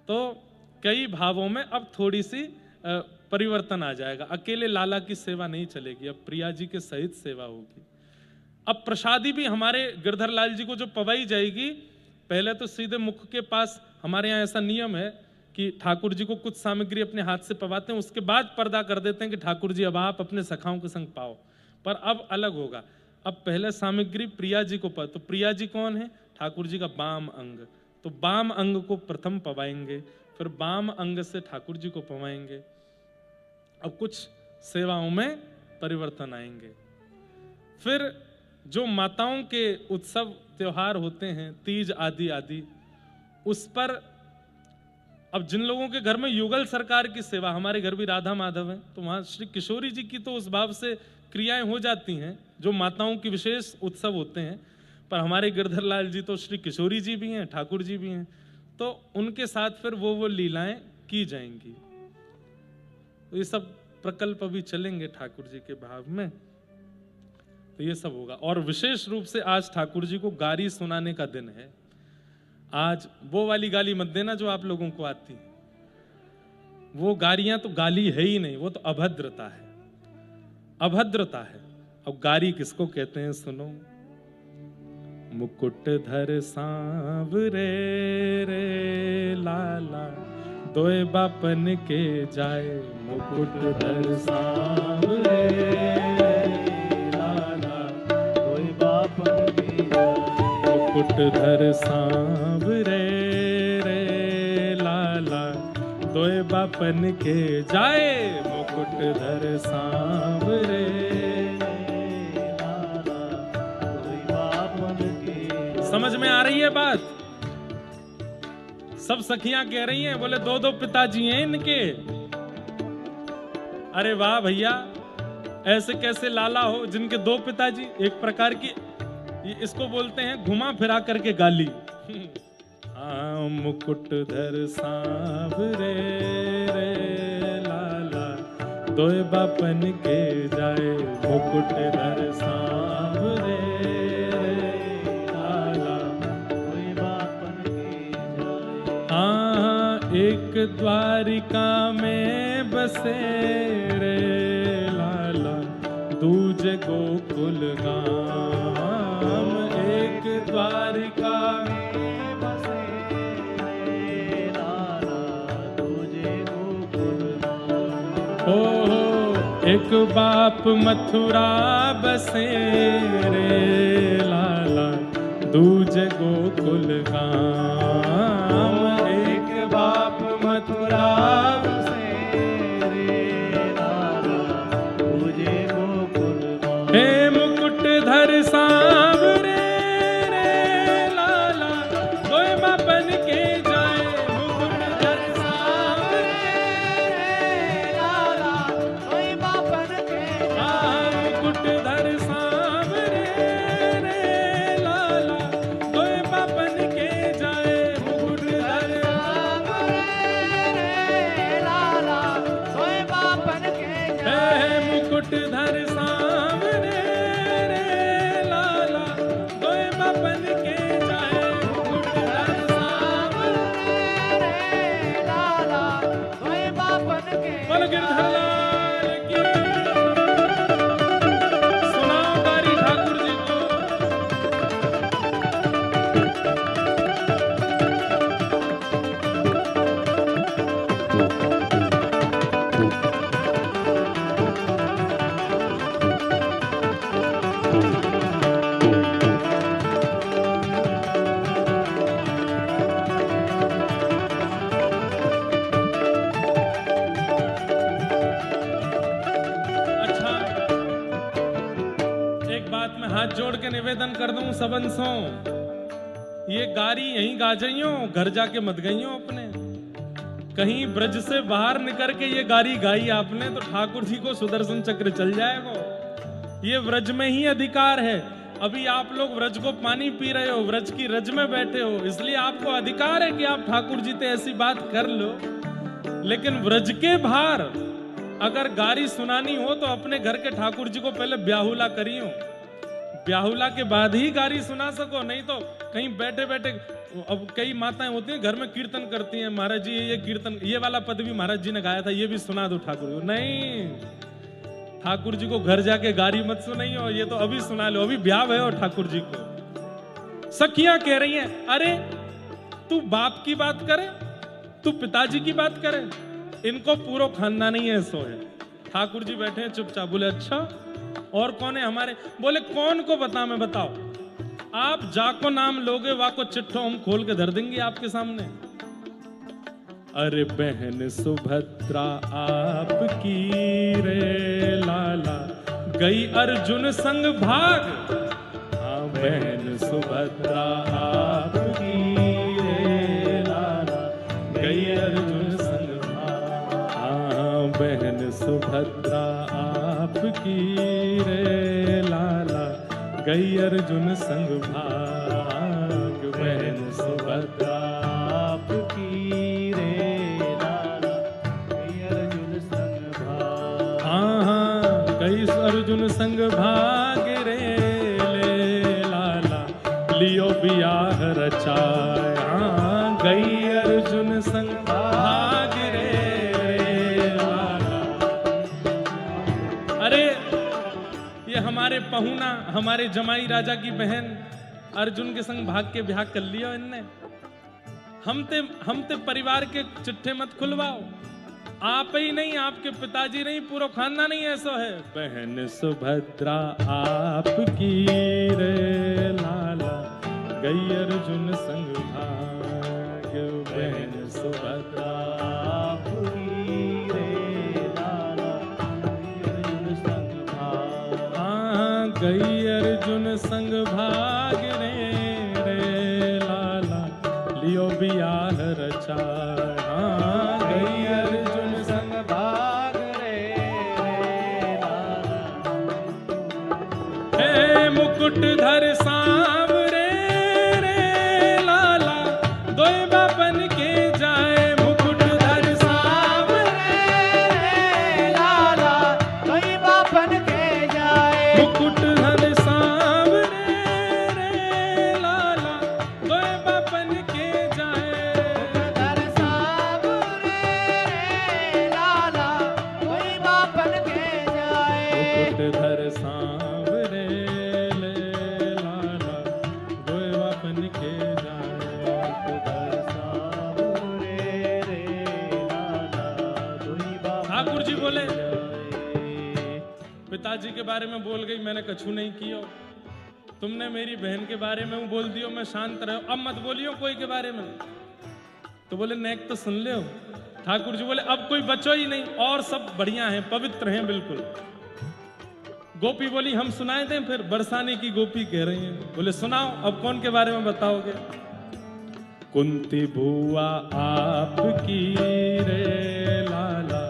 तो कई भावों में अब थोड़ी सी परिवर्तन आ जाएगा। अकेले लाला की सेवा नहीं चलेगी, अब प्रिया जी के सहित सेवा होगी। अब प्रसादी भी हमारे गिरधर लाल जी को जो पवाई जाएगी, पहले तो सीधे मुख के पास, हमारे यहाँ ऐसा नियम है कि ठाकुर जी को कुछ सामग्री अपने हाथ से पवाते हैं, उसके बाद पर्दा कर देते हैं कि ठाकुर जी अब आप अपने सखाओं के संग पाओ। पर अब अलग होगा, अब पहले सामग्री प्रिया जी को तो प्रिया जी कौन है? ठाकुर जी का बाम अंग, तो बाम अंग को प्रथम पवाएंगे, फिर बाम अंग से ठाकुर जी को पवाएंगे। अब कुछ सेवाओं में परिवर्तन आएंगे। फिर जो माताओं के उत्सव त्योहार होते हैं, तीज आदि आदि, उस पर अब जिन लोगों के घर में युगल सरकार की सेवा, हमारे घर भी राधा माधव है, तो वहां श्री किशोरी जी की तो उस भाव से क्रियाएं हो जाती हैं जो माताओं की विशेष उत्सव होते हैं। पर हमारे गिरधर लाल जी तो श्री किशोरी जी भी हैं, ठाकुर जी भी हैं, तो उनके साथ फिर वो लीलाएं की जाएंगी। तो ये सब प्रकल्प अभी चलेंगे ठाकुर जी के भाव में, तो ये सब होगा। और विशेष रूप से आज ठाकुर जी को गारी सुनाने का दिन है। आज वो वाली गाली मत देना जो आप लोगों को आती है, वो गारियां तो गाली है ही नहीं, वो तो अभद्रता है, अभद्रता है। अब गारी किसको कहते हैं सुनो। मुकुट धर सांवरे रे लाला, दोए बापन के जाए, मुकुट धर सांवरे लाला, दोए बापन के जाए, मुकुट धर सांवरे रे लाला, दोए बापन के जाए, मुकुट धर सांवरे लाला, दोए बापन के। समझ में आ रही है बात? सब सखियां कह रही हैं, बोले दो दो पिताजी हैं इनके। अरे वाह भैया, ऐसे कैसे लाला हो जिनके दो पिताजी? एक प्रकार की इसको बोलते हैं घुमा फिरा करके गाली। हाँ, मुकुट धर सांवरे रे लाला, दोए बापन के जाए, मुकुट धर सांवरे रे लाला, दोए बापन के जाए। हाँ, एक द्वारिका में बसे रे लाला, दूजे गोकुल गाम। एक द्वारिका में बसे रे लाला, दूजे गोकुल गाम। हो एक बाप मथुरा बसे रे लाला, दूजे गोकुल गाम। एक बाप मथुरा बसे रे लाला, दूजे गोकुल गाम। हे मुकुट धर सांवरे रे लाला, दोए बापन के जाए, मुकुट धर सांवरे रे लाला, दोए बापन के जाए। मुकुट धर सांवरे रे लाला, दोए बापन के जाए, मुकुट धर सांवरे रे लाला, दोए बापन के जाए। मुकुट धर सांवरे रे लाला, दोए बापन के जाए, मुकुट धर सांवरे रे लाला, दोए बापन के। बोल गिरधर लाल की। सुनाओ गारी ठाकुर जी को। अच्छा, एक बात मैं हाथ जोड़ के निवेदन कर दूं सबंसों, ये गारी यहीं गा जाइयो, घर जाके मत गइयो अपने। कहीं ब्रज से बाहर निकल के ये गारी गाई आपने तो ठाकुर जी को सुदर्शन चक्र चल जाएगा। ये व्रज में ही अधिकार है। अभी आप लोग व्रज को पानी पी रहे हो, व्रज की रज में बैठे हो, इसलिए आपको अधिकार है कि आप ठाकुर जी से ऐसी बात कर लो। लेकिन व्रज के बाहर अगर गारी सुनानी हो तो अपने घर के ठाकुर जी को पहले ब्याहुला करियो। ब्याहुला के बाद ही गारी सुना सको, नहीं तो कहीं बैठे बैठे। अब कई माताएं होती हैं घर में कीर्तन करती हैं, महाराज जी ये कीर्तन, ये वाला पद भी महाराज जी ने गाया था, ये भी सुना दो ठाकुर जी। नहीं, ठाकुर जी को घर जाके गारी मत सुनाइयो, ये तो अभी सुना लो, अभी ब्याह है और ठाकुर जी को। सखियां कह रही हैं, अरे तू बाप की बात करे, तू पिताजी की बात करे, इनको पूरा खानदान ही ऐसो है। ठाकुर जी बैठे हैं चुपचाप। बोले अच्छा और कौन है हमारे? बोले कौन को बता, मैं बताओ। आप जाको नाम लोगे वाको चिट्ठो हम खोल के धर देंगे आपके सामने। अरे बहन सुभद्रा आपकी रे लाला गई अर्जुन संग भाग। हाँ बहन सुभद्रा आपकी रे लाला गई अर्जुन संग भाग। हाँ बहन सुभद्रा आपकी रे लाला गई अर्जुन संग भाग। बहन सुभद्रा आपकी रे लाला गई अर्जुन संग भाग। हाँ गई अर्जुन संग भाग रे ले लाला लियो बियाह रचाय। हाँ गई अर्जुन संग भाग रे लाला। अरे ये हमारे पहुना, हमारे जमाई राजा की बहन अर्जुन के संग भाग के ब्याह कर लिया इनने। हम ते परिवार के चिट्ठे मत खुलवाओ। आप ही नहीं, आपके पिताजी नहीं, पूरा खानदान नहीं ऐसा है। बहन सुभद्रा आपकी रे लाला गई अर्जुन संग भाग। बहन सुभद्रा आपकी रे लाला गई अर्जुन संग भाग। हाँ गई अर्जुन संग भाग रे लाला लियो बियाह रचाय। हाँ गई अर्जुन संग भाग रे लाला। हे मुकुटधर सांवरे रे लाला दोय बापन के जाए। मुकुटधर सांवरे रे लाला दोय बापन के जाए। मुकुटधर सांवरे रे लाला दोय बापन के जाए। मुकुटधर सांवरे रे लाला दोय बापन के जाए। मुकुटधर सांवरे ले लाला दोय बापन के जाए। मुकुटधर सांवरे रे लाला दोय बापन। ठाकुर जी बोले पिताजी के बारे में बोल गई, मैंने कछु नहीं कियो। तुमने मेरी बहन के बारे में बोल दियो, मैं शांत रहो, अब मत बोलियो कोई के बारे में। तो बोले नेक तो सुन ले हो। ठाकुर जी बोले अब कोई बचो ही नहीं, और सब बढ़िया हैं, पवित्र हैं बिल्कुल। गोपी बोली हम सुनाए दें फिर? बरसाने की गोपी कह रही हैं। बोले सुनाओ, अब कौन के बारे में बताओगे? कुंती बुआ आपकी रे लाला।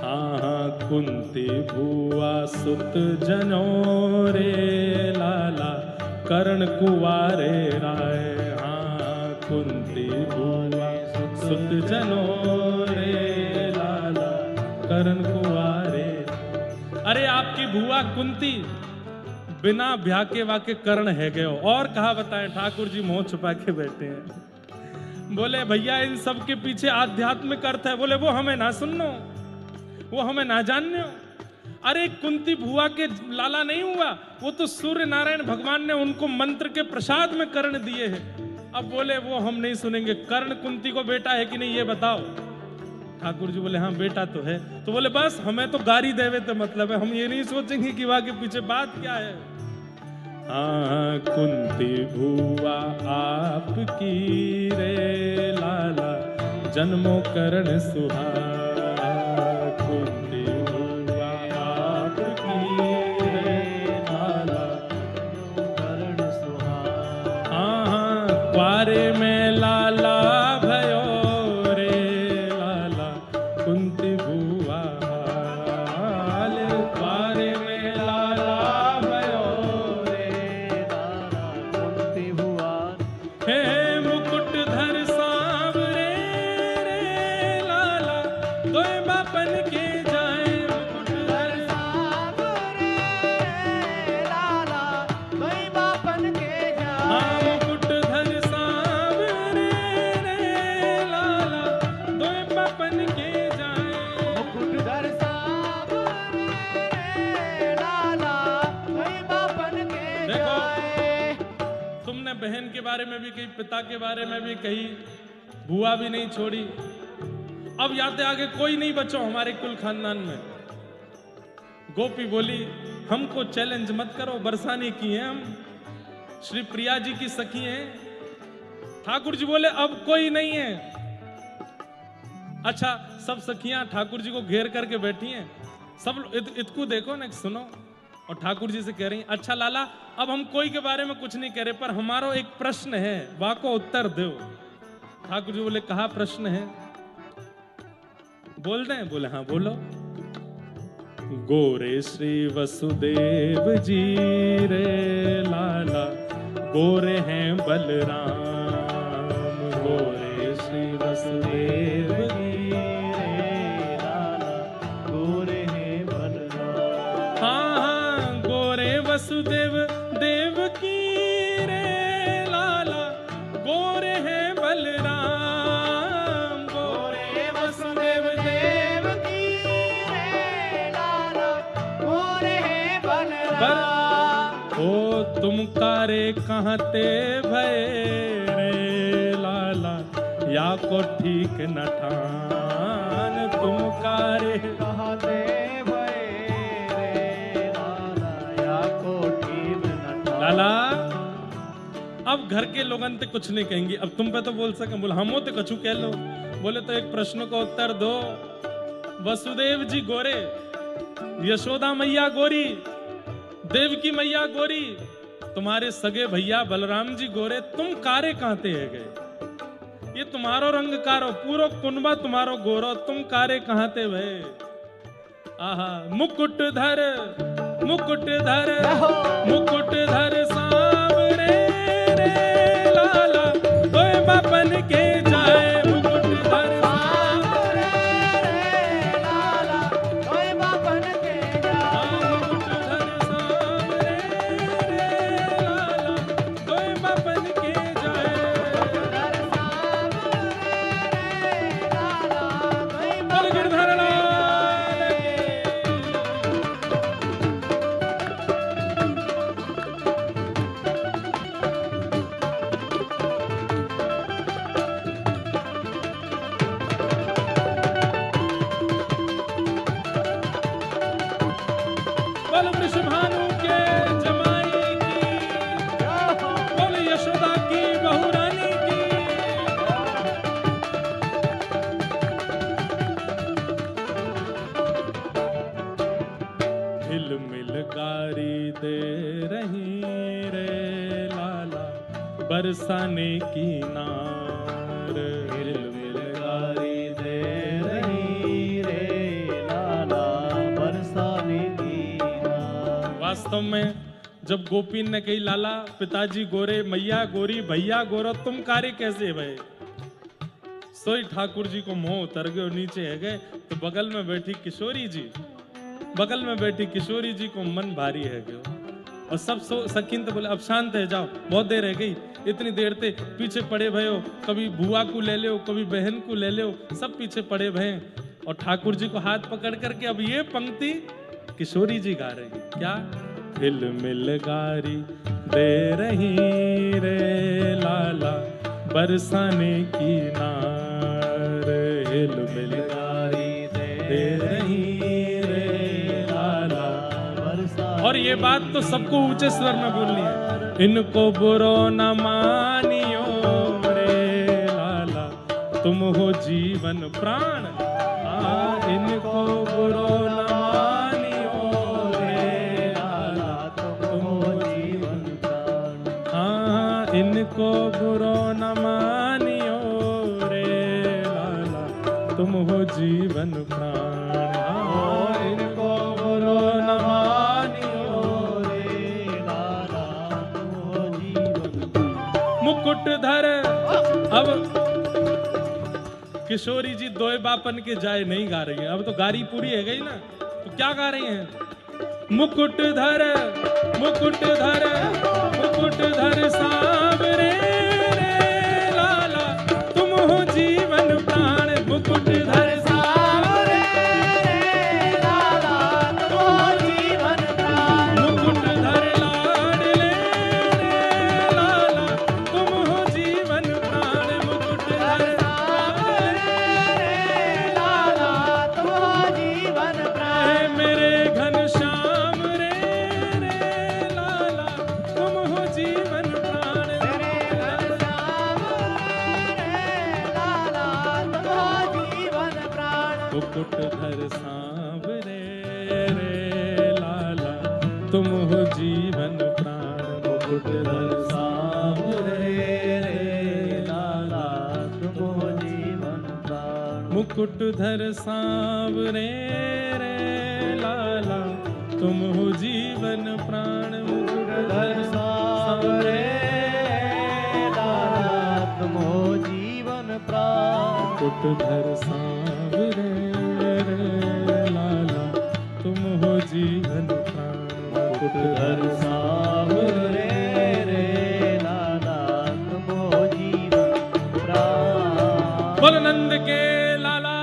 हाँ कुंती बुआ सुत जनों रे लाला कर्ण कुवारे राय। हाँ कुंती बुआ सुत जनों रे लाला कर्ण कुवारे। अरे आपकी बुआ कुंती बिना ब्याह के वाके कर्ण है गए। और कहा बताएं? ठाकुर जी मुंह छुपा के बैठे हैं। बोले भैया इन सब के पीछे आध्यात्मिक अर्थ है। बोले वो हमें ना सुननो, वो हमें ना जानने हो। अरे कुंती भुआ के लाला नहीं हुआ, वो तो सूर्य नारायण भगवान ने उनको मंत्र के प्रसाद में कर्ण दिए हैं। अब बोले वो हम नहीं सुनेंगे। कर्ण कुंती को बेटा है कि नहीं ये बताओ। ठाकुर जी बोले हाँ बेटा तो है। तो बोले बस हमें तो गारी देवे तो मतलब है, हम ये नहीं सोचेंगे कि वहां के पीछे बात क्या है। हाँ कुंती भुआ आपकी रे लाला जन्मों कर्ण सुहा। कुंती भुआ आपकी रे लाला कर्ण सुहा। हाँ क्वारे में लाला भयो रे लाला कुंती भुआ। क्वारे में लाला भयो रे लाला कुंती भुआ। हे मुकुटधर सांवरे रे लाला दोय बापन के जा। बहन के बारे में भी कही, पिता के बारे में भी कही, बुआ भी नहीं छोड़ी। अब याद आगे कोई नहीं बचो हमारे कुल खानदान में। गोपी बोली हमको चैलेंज मत करो, बरसाने की हैं हम, श्री प्रिया जी की सखी हैं। ठाकुर जी बोले अब कोई नहीं है। अच्छा, सब सखियां ठाकुर जी को घेर करके बैठी हैं, सब इतकू देखो ना, सुनो। और ठाकुर जी से कह रही अच्छा लाला, अब हम कोई के बारे में कुछ नहीं कह रहे, पर हमारा एक प्रश्न है, वाको उत्तर दो। ठाकुर जी बोले कहा प्रश्न है, बोल दें? बोले हाँ बोलो। गोरे श्री वसुदेव जी रे लाला, गोरे हैं बलराम, गोरे श्री वसुदेव जी रे लाला, गोरे हैं बलराम। हाँ हाँ, गोरे वसुदेव देव की रे लाला, गोरे हैं बलराम, गोरे वसुदेव देव की रे लाला, गोरे हैं बलराम। ओ तुम कारे कहाँ ते भय रे लाला, या को ठीक न ठान, तुम कारे कहाँ ते भय रे लाला, या को ठीक न ठान। लाला अब घर के लोगन ते कुछ नहीं कहेंगे, अब तुम पे तो बोल सके। बोले हम तो कछु कह लो। बोले तो एक प्रश्न का उत्तर दो। वसुदेव जी गोरे, यशोदा मैया गोरी, देवकी मैया गोरी, तुम्हारे सगे भैया बलराम जी गोरे, तुम कारे कहते है गए? ये तुम्हारो रंग कारो, पूरो कुनबा तुम्हारो गोरो, तुम कारे कहते भय? आहा, मुकुट धर मुकुट धर मुकुट धर सांवरे रे लाला, तोय बापन के जाए, मुकुट धर सांवरे रे लाला, तोय बापन के जाए, मुकुट धर सांवरे रे लाला, तोय बापन के जाए, मुकुट धर सांवरे रे लाला, तोय बापन के जाए। बोलो वृषभानु के जमाई की, बोलो यशोदा की बहू रानी की। हिल मिल गारी दे रही रे लाला, बरसाने की नार, हिल मिल गारी दे रही रे लाला, बरसाने की नार। वास्तव में जब गोपीन ने कही लाला पिताजी गोरे, मैया गोरी, भैया गोरो, तुम कारे कैसे भय? सोई ठाकुर जी को मोह उतर गए, नीचे है गए तो बगल में बैठी किशोरी जी, बगल में बैठी किशोरी जी को मन भारी है गयो। और सब सखीन तो बोले अब शांत है, जाओ बहुत देर रह गई, इतनी देर ते पीछे पड़े भयो, कभी बुआ को ले लो, कभी बहन को ले लो, सब पीछे पड़े भय। और ठाकुर जी को हाथ पकड़ करके अब ये पंक्ति किशोरी जी गा रही, क्या? हिल मिल गारी दे रही रे लाला, बरसाने की नार, हिल मिल गारी दे रही रे लाला, बरसाने। और ये बात तो सबको ऊंचे स्वर में बोलनी है, इनको बुरो न मानियो रे लाला, तुम हो जीवन प्राण, इनको बुरो न मानियो रे लाला, तुम हो जीवन प्राण। हाँ, इनको बुरो न मानियो रे लाला, तुम हो जीवन प्राण। हाँ, इनको बुरो न मानियो रे लाला, तुम हो जीवन प्राण। मुकुट धर। अब किशोरी जी दोए बापन के जाए नहीं गा रही हैं, अब तो गारी पूरी है गई ना, तो क्या गा रही हैं? मुकुट धर मुकुट धर मुकुट धर सांवरे रे लाला, तुम हो जीवन प्राण, मुकुट धर सांवरे रे लाला, तुम हो जीवन प्राण, मुकुट धर लाडले रे लाला, तुम मुकुटधर सांवरे रे लाला, तुम हो जीवन प्राण। मुकुटधर सांवरे रे लाला, तुम हो जीवन प्राण। मुकुटधर सांवरे रे लाला, तुम हो जीवन प्राण। मुकुटधर सांवरे लाला, तुम हो जीवन प्राण। मुकुटधर सांवरे रे लाला, तुम हो जीवन प्राण। मुकुटधर सांवरे रे लाला, तुम हो जीवन प्राण। बोल नंद के लाला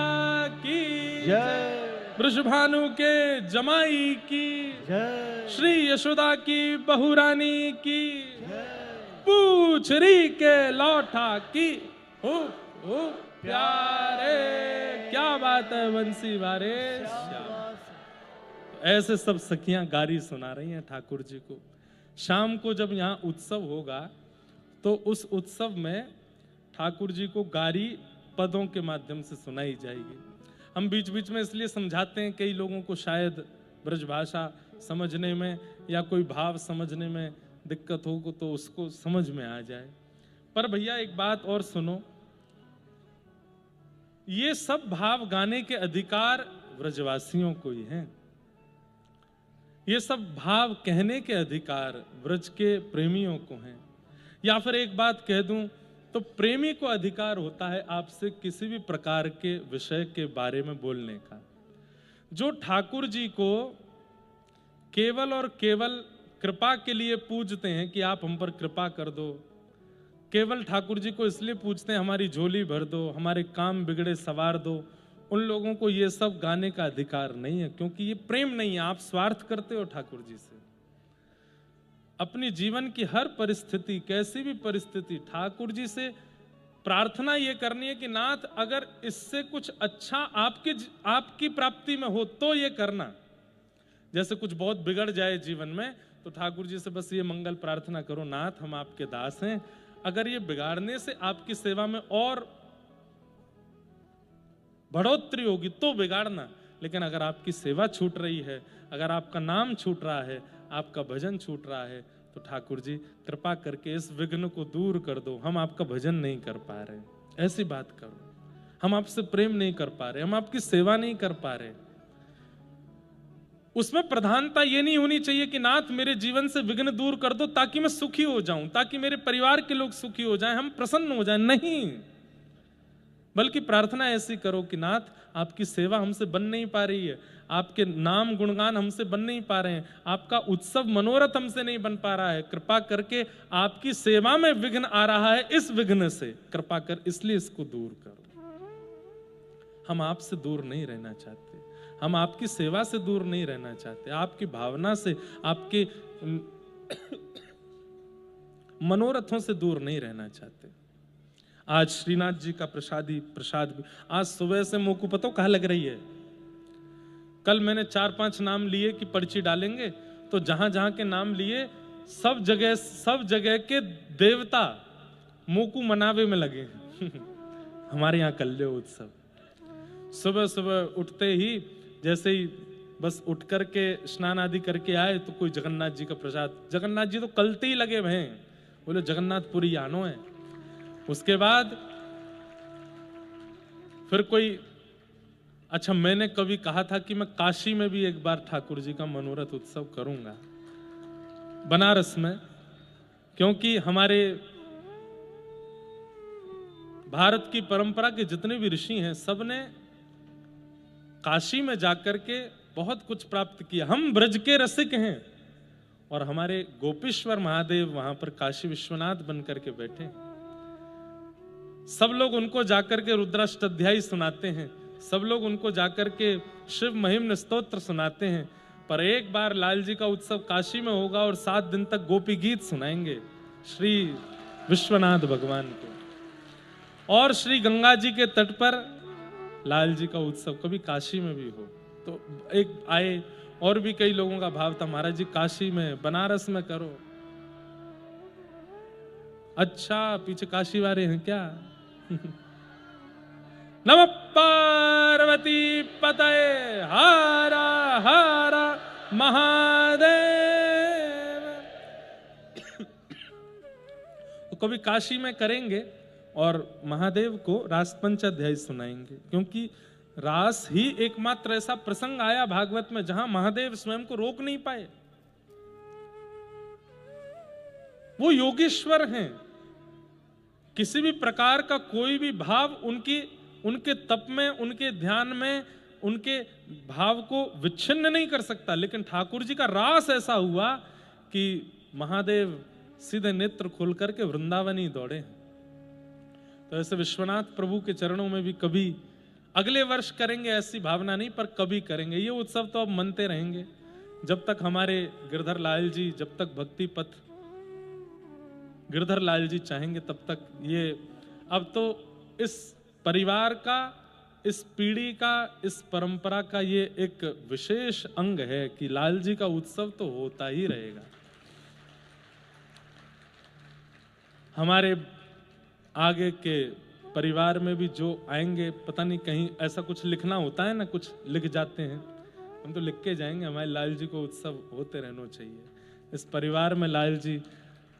की जय, वृषभानु के जमाई की जय, श्री यशोदा की बहुरानी की जय, पूछरी के लौठा की हो प्यारे। क्या बात है बंसी वारे। ऐसे सब सखियां गारी सुना रही हैं ठाकुर जी को। शाम को जब यहाँ उत्सव होगा तो उस उत्सव में ठाकुर जी को गारी पदों के माध्यम से सुनाई जाएगी। हम बीच बीच में इसलिए समझाते हैं, कई लोगों को शायद ब्रजभाषा समझने में या कोई भाव समझने में दिक्कत हो तो उसको समझ में आ जाए। पर भैया एक बात और सुनो, ये सब भाव गाने के अधिकार ब्रजवासियों को ही हैं। ये सब भाव कहने के अधिकार ब्रज के प्रेमियों को हैं। या फिर एक बात कह दूं तो प्रेमी को अधिकार होता है आपसे किसी भी प्रकार के विषय के बारे में बोलने का। जो ठाकुर जी को केवल और केवल कृपा के लिए पूजते हैं कि आप हम पर कृपा कर दो, केवल ठाकुर जी को इसलिए पूछते हैं हमारी झोली भर दो, हमारे काम बिगड़े सवार दो, उन लोगों को ये सब गाने का अधिकार नहीं है, क्योंकि ये प्रेम नहीं है। आप स्वार्थ करते हो ठाकुर जी से। अपनी जीवन की हर परिस्थिति, कैसी भी परिस्थिति, ठाकुर जी से प्रार्थना ये करनी है कि नाथ अगर इससे कुछ अच्छा आपकी प्राप्ति में हो तो ये करना। जैसे कुछ बहुत बिगड़ जाए जीवन में तो ठाकुर जी से बस ये मंगल प्रार्थना करो, नाथ हम आपके दास हैं, अगर ये बिगाड़ने से आपकी सेवा में और बढ़ोतरी होगी तो बिगाड़ना। लेकिन अगर आपकी सेवा छूट रही है, अगर आपका नाम छूट रहा है, आपका भजन छूट रहा है, तो ठाकुर जी कृपा करके इस विघ्न को दूर कर दो। हम आपका भजन नहीं कर पा रहे, ऐसी बात करो। हम आपसे प्रेम नहीं कर पा रहे, हम आपकी सेवा नहीं कर पा रहे। उसमें प्रधानता ये नहीं होनी चाहिए कि नाथ मेरे जीवन से विघ्न दूर कर दो ताकि मैं सुखी हो जाऊं, ताकि मेरे परिवार के लोग सुखी हो जाएं, हम प्रसन्न हो जाएं। नहीं, बल्कि प्रार्थना ऐसी करो कि नाथ आपकी सेवा हमसे बन नहीं पा रही है, आपके नाम गुणगान हमसे बन नहीं पा रहे हैं, आपका उत्सव मनोरथ हमसे नहीं बन पा रहा है, कृपा करके आपकी सेवा में विघ्न आ रहा है, इस विघ्न से कृपा कर इसलिए इसको दूर करो। हम आपसे दूर नहीं रहना चाहते, हम आपकी सेवा से दूर नहीं रहना चाहते, आपकी भावना से, आपके मनोरथों से दूर नहीं रहना चाहते। आज श्रीनाथ जी का प्रसाद भी आज सुबह से मुंह को पता कहाँ लग रही है। कल मैंने 4-5 नाम लिए कि पर्ची डालेंगे, तो जहां जहां के नाम लिए सब जगह के देवता मोकू मनावे में लगे हमारे यहाँ कल्ले उत्सव। सुबह सुबह उठते ही जैसे ही बस उठ करके स्नान आदि करके आए तो कोई जगन्नाथ जी का प्रसाद, जगन्नाथ जी तो कलते ही लगे हुए हैं, बोले जगन्नाथपुरी आनो है। उसके बाद फिर कोई, अच्छा मैंने कभी कहा था कि मैं काशी में भी एक बार ठाकुर जी का मनोरथ उत्सव करूंगा, बनारस में, क्योंकि हमारे भारत की परंपरा के जितने भी ऋषि हैं सबने काशी में जाकर के बहुत कुछ प्राप्त किया। हम ब्रज के रसिक हैं और हमारे गोपेश्वर महादेव वहां पर काशी विश्वनाथ बनकर के बैठे। सब लोग उनको जाकर के रुद्राष्टाध्यायी सुनाते हैं, सब लोग उनको जाकर के शिव महिम्न स्तोत्र सुनाते हैं। पर एक बार लाल जी का उत्सव काशी में होगा और 7 दिन तक गोपी गीत सुनाएंगे श्री विश्वनाथ भगवान को। और श्री गंगा जी के तट पर लाल जी का उत्सव कभी काशी में भी हो तो एक आए। और भी कई लोगों का भाव था महाराज जी काशी में, बनारस में करो। अच्छा पीछे काशी वाले हैं क्या? नमः पार्वती पतये हर हर महादेव। तो कभी काशी में करेंगे और महादेव को रास पंचाध्याय सुनाएंगे, क्योंकि रास ही एकमात्र ऐसा प्रसंग आया भागवत में जहां महादेव स्वयं को रोक नहीं पाए। वो योगेश्वर हैं, किसी भी प्रकार का कोई भी भाव उनके तप में, उनके ध्यान में, उनके भाव को विच्छिन्न नहीं कर सकता। लेकिन ठाकुर जी का रास ऐसा हुआ कि महादेव सीधे नेत्र खोल करके वृंदावन ही दौड़े। तो ऐसे विश्वनाथ प्रभु के चरणों में भी कभी अगले वर्ष करेंगे ऐसी भावना नहीं, पर कभी करेंगे। ये उत्सव तो अब मनते रहेंगे जब तक हमारे गिरधर लाल जी, जब तक भक्ति पथ गिरधर लाल जी चाहेंगे तब तक। ये अब तो इस परिवार का, इस पीढ़ी का, इस परंपरा का ये एक विशेष अंग है कि लाल जी का उत्सव तो होता ही रहेगा। हमारे आगे के परिवार में भी जो आएंगे, पता नहीं कहीं ऐसा कुछ लिखना होता है ना, कुछ लिख जाते हैं, हम तो लिख के जाएंगे हमारे लाल जी को उत्सव होते रहना चाहिए। इस परिवार में लाल जी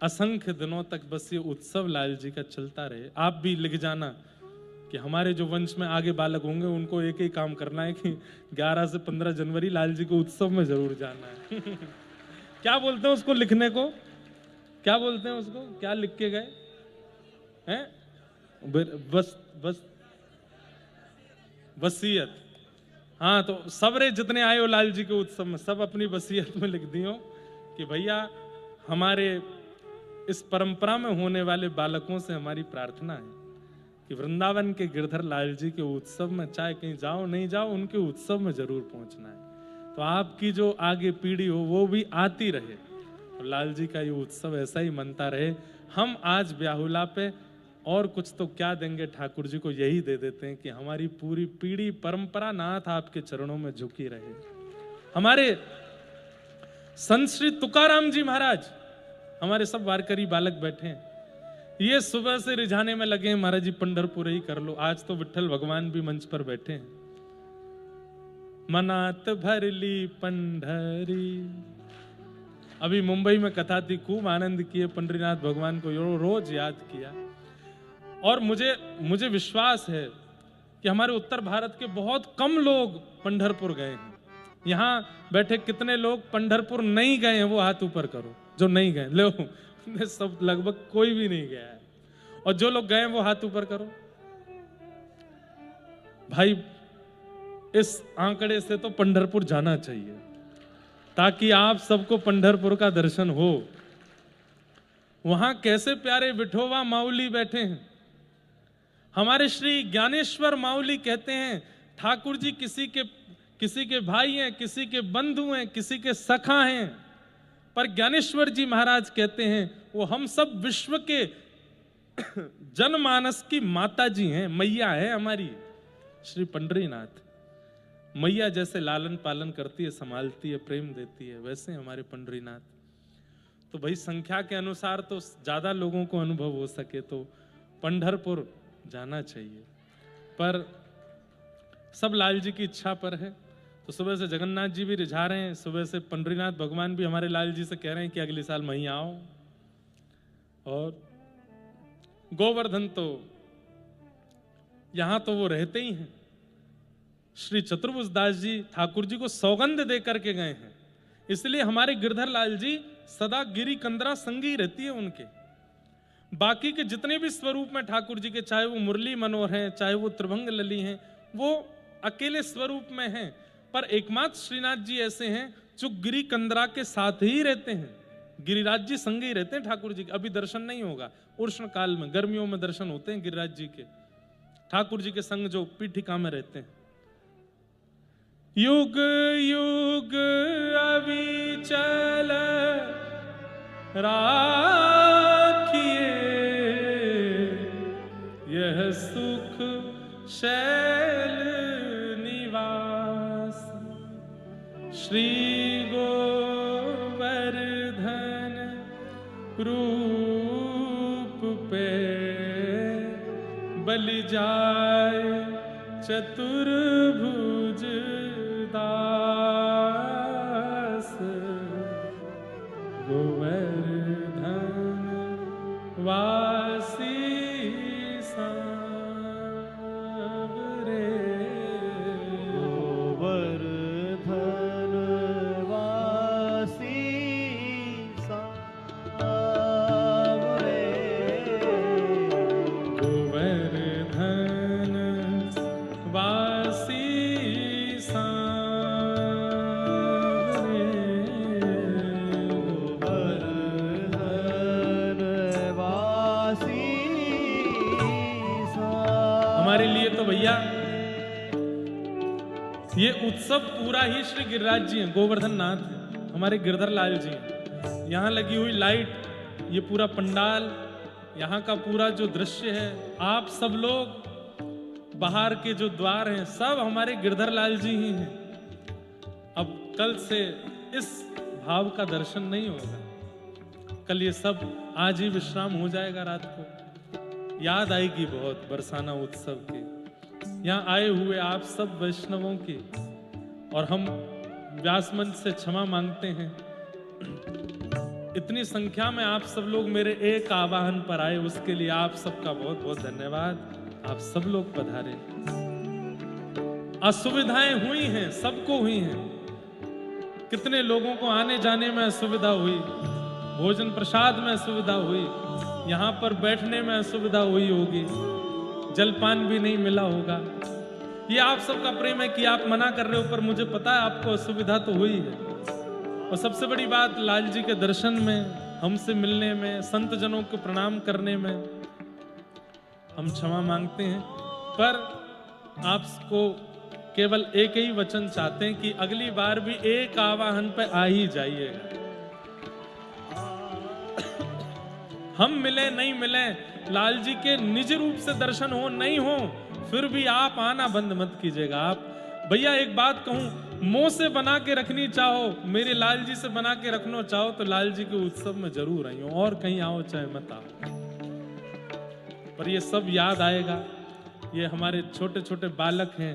असंख्य दिनों तक बस ये उत्सव लाल जी का चलता रहे। आप भी लिख जाना कि हमारे जो वंश में आगे बालक होंगे उनको एक ही काम करना है कि 11 से 15 जनवरी लाल जी को उत्सव में जरूर जाना है। क्या बोलते हैं उसको लिखने को, क्या बोलते हैं उसको, क्या लिख के गए हैं? बस वसीयत। हाँ, तो सबरे जितने आए हो लाल जी के उत्सव में, सब अपनी वसीयत में लिख दियो कि भैया हमारे इस परंपरा में होने वाले बालकों से हमारी प्रार्थना है कि वृंदावन के गिरधर लाल जी के उत्सव में चाहे कहीं जाओ नहीं जाओ, उनके उत्सव में जरूर पहुंचना है। तो आपकी जो आगे पीढ़ी हो वो भी आती रहे और लाल जी का ये उत्सव ऐसा ही मनता रहे। हम आज ब्याहुला पे और कुछ तो क्या देंगे ठाकुर जी को, यही दे देते हैं कि हमारी पूरी पीढ़ी परंपरा नाथ आपके चरणों में झुकी रहे। हमारे संत श्री तुकाराम जी महाराज, हमारे सब वारकरी बालक बैठे हैं, ये सुबह से रिझाने में लगे हैं महाराज जी पंढरपुर ही कर लो। आज तो विठ्ठल भगवान भी मंच पर बैठे हैं। मनात भरली पंढरी, अभी मुंबई में कथा थी, खूब आनंद किए, पंढरीनाथ भगवान को रोज याद किया। और मुझे विश्वास है कि हमारे उत्तर भारत के बहुत कम लोग पंढरपुर गए हैं। यहाँ बैठे कितने लोग पंढरपुर नहीं गए हैं, वो हाथ ऊपर करो जो नहीं गए। लो, सब लगभग कोई भी नहीं गया है। और जो लोग गए वो हाथ ऊपर करो। भाई इस आंकड़े से तो पंढरपुर जाना चाहिए ताकि आप सबको पंढरपुर का दर्शन हो। वहां कैसे प्यारे विठोबा माउली बैठे हैं। हमारे श्री ज्ञानेश्वर माउली कहते हैं ठाकुर जी किसी के भाई हैं, किसी के बंधु हैं, किसी के सखा हैं, पर ज्ञानेश्वर जी महाराज कहते हैं वो हम सब विश्व के जनमानस की माता जी हैं, मैया है हमारी श्री पंढरीनाथ। मैया जैसे लालन पालन करती है, संभालती है, प्रेम देती है, वैसे हमारे पंढरीनाथ। तो भाई संख्या के अनुसार तो ज्यादा लोगों को अनुभव हो सके तो पंढरपुर जाना चाहिए, पर सब लाल जी की इच्छा पर है। तो सुबह से जगन्नाथ जी भी रिझा रहे हैं, सुबह से पंढरीनाथ भगवान भी हमारे लाल जी से कह रहे हैं कि अगले साल वहीं आओ। और गोवर्धन तो यहां तो वो रहते ही हैं। श्री चतुर्भुज दास जी ठाकुर जी को सौगंध दे करके गए हैं, इसलिए हमारे गिरधर लाल जी सदा गिरी कंदरा संगी रहती है उनके। बाकी के जितने भी स्वरूप में ठाकुर जी के, चाहे वो मुरली मनोहर हैं, चाहे वो त्रिभंग लली हैं, वो अकेले स्वरूप में हैं, पर एकमात्र श्रीनाथ जी ऐसे हैं जो गिरी कंदरा के साथ ही रहते हैं। गिरिराज जी संग ही रहते हैं ठाकुर जी के। अभी दर्शन नहीं होगा, उष्ण काल में, गर्मियों में दर्शन होते हैं गिरिराज जी के, ठाकुर जी के संग जो पीठिका में रहते हैं। युग युग अविचल राखिए यह सुख शैल निवास। श्री गोवर्धन रूप पे बलि जाए चतुर्भुज भैया, ये उत्सव पूरा ही श्री गिरिराज जी हैं, गोवर्धन नाथ हैं, हमारे गिरधर लाल जी हैं। यहाँ लगी हुई लाइट, ये पूरा पंडाल, यहाँ का पूरा जो दृश्य है, आप सब लोग बाहर के जो द्वार हैं, सब हमारे गिरधर लाल जी ही हैं। अब कल से इस भाव का दर्शन नहीं होगा, कल ये सब आज ही विश्राम हो जाएगा। रात को याद आएगी बहुत बरसाना उत्सव की, यहाँ आए हुए आप सब वैष्णवों की, और हम व्यास मंच से क्षमा मांगते हैं, इतनी संख्या में आप सब लोग मेरे एक आवाहन पर आए, उसके लिए आप सबका बहुत बहुत धन्यवाद। आप सब लोग पधारे। असुविधाएं हुई हैं, सबको हुई हैं, कितने लोगों को आने जाने में असुविधा हुई, भोजन प्रसाद में असुविधा हुई, यहाँ पर बैठने में असुविधा हुई होगी, जलपान भी नहीं मिला होगा। ये आप सबका प्रेम है कि आप मना कर रहे हो, पर मुझे पता है आपको असुविधा तो हुई है। और सबसे बड़ी बात, लाल जी के दर्शन में, हमसे मिलने में, संत जनों को प्रणाम करने में हम क्षमा मांगते हैं। पर आपको केवल एक ही वचन चाहते हैं कि अगली बार भी एक आवाहन पे आ ही जाइएगा। हम मिले नहीं मिले, लाल जी के निज रूप से दर्शन हो नहीं हो, फिर भी आप आना बंद मत कीजिएगा। आप भैया एक बात कहूं, मुंह से बना के रखनी चाहो, मेरे लाल जी से बना के रखना चाहो, तो लाल जी के उत्सव में जरूर आइयो, और कहीं आओ चाहे मत आओ, पर ये सब याद आएगा। ये हमारे छोटे छोटे बालक हैं,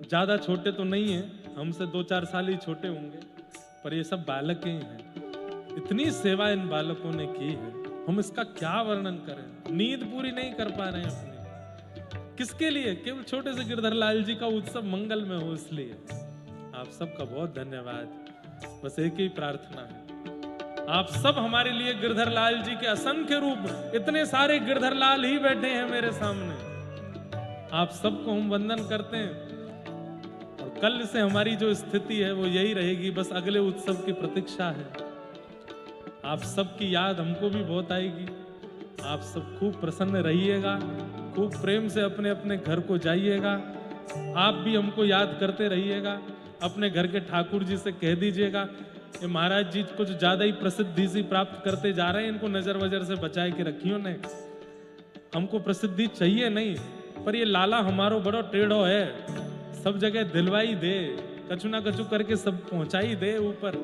ज्यादा छोटे तो नहीं हैं, हमसे 2-4 साल ही छोटे होंगे, पर ये सब बालक ही हैं। इतनी सेवा इन बालकों ने की है, हम इसका क्या वर्णन करें। नींद पूरी नहीं कर पा रहे हैं अपनी, किसके लिए? केवल छोटे से गिरधर लाल जी का उत्सव मंगल में हो, इसलिए आप सबका बहुत धन्यवाद। बस एक ही प्रार्थना है, आप सब हमारे लिए गिरधर लाल जी के असंख्य रूप, इतने सारे गिरधर लाल ही बैठे हैं मेरे सामने, आप सबको हम वंदन करते हैं। और कल से हमारी जो स्थिति है वो यही रहेगी, बस अगले उत्सव की प्रतीक्षा है। आप सबकी याद हमको भी बहुत आएगी। आप सब खूब प्रसन्न रहिएगा, खूब प्रेम से अपने अपने घर को जाइएगा। आप भी हमको याद करते रहिएगा, अपने घर के ठाकुर जी से कह दीजिएगा, ये महाराज जी कुछ ज्यादा ही प्रसिद्धि सी प्राप्त करते जा रहे हैं, इनको नजर वजर से बचाए के रखियो ने। हमको प्रसिद्धि चाहिए नहीं, पर ये लाला हमारो बड़ो टेढ़ो है, सब जगह दिलवाई दे, कछु ना कछु करके सब पहुंचाई दे ऊपर,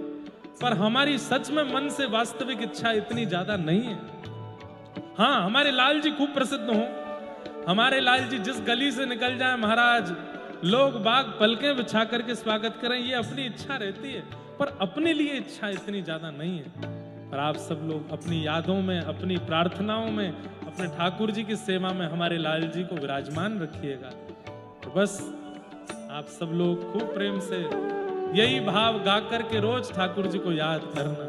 पर हमारी सच में मन से वास्तविक इच्छा इतनी ज्यादा नहीं है। हाँ, हमारे लाल जी खूब प्रसिद्ध हो, हमारे लाल जी जिस गली से निकल जाए महाराज, लोग बाग पलकें बिछा करके स्वागत करें, ये अपनी इच्छा रहती है, पर अपने लिए इच्छा इतनी ज्यादा नहीं है। पर आप सब लोग अपनी यादों में, अपनी प्रार्थनाओं में, अपने ठाकुर जी की सेवा में हमारे लाल जी को विराजमान रखिएगा। तो बस आप सब लोग खूब प्रेम से यही भाव गा करके रोज ठाकुर जी को याद करना।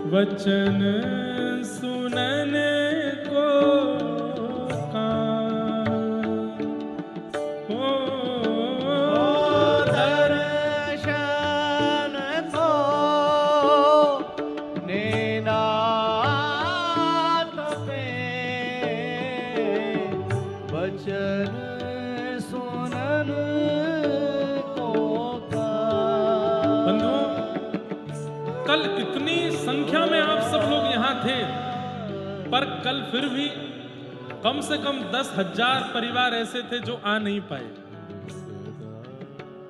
वचन सुनने को कान हो, दर्शन को नेनात पे, वचन कल इतनी संख्या में आप सब लोग यहाँ थे, पर कल फिर भी कम से कम 10,000 परिवार ऐसे थे जो आ नहीं पाए।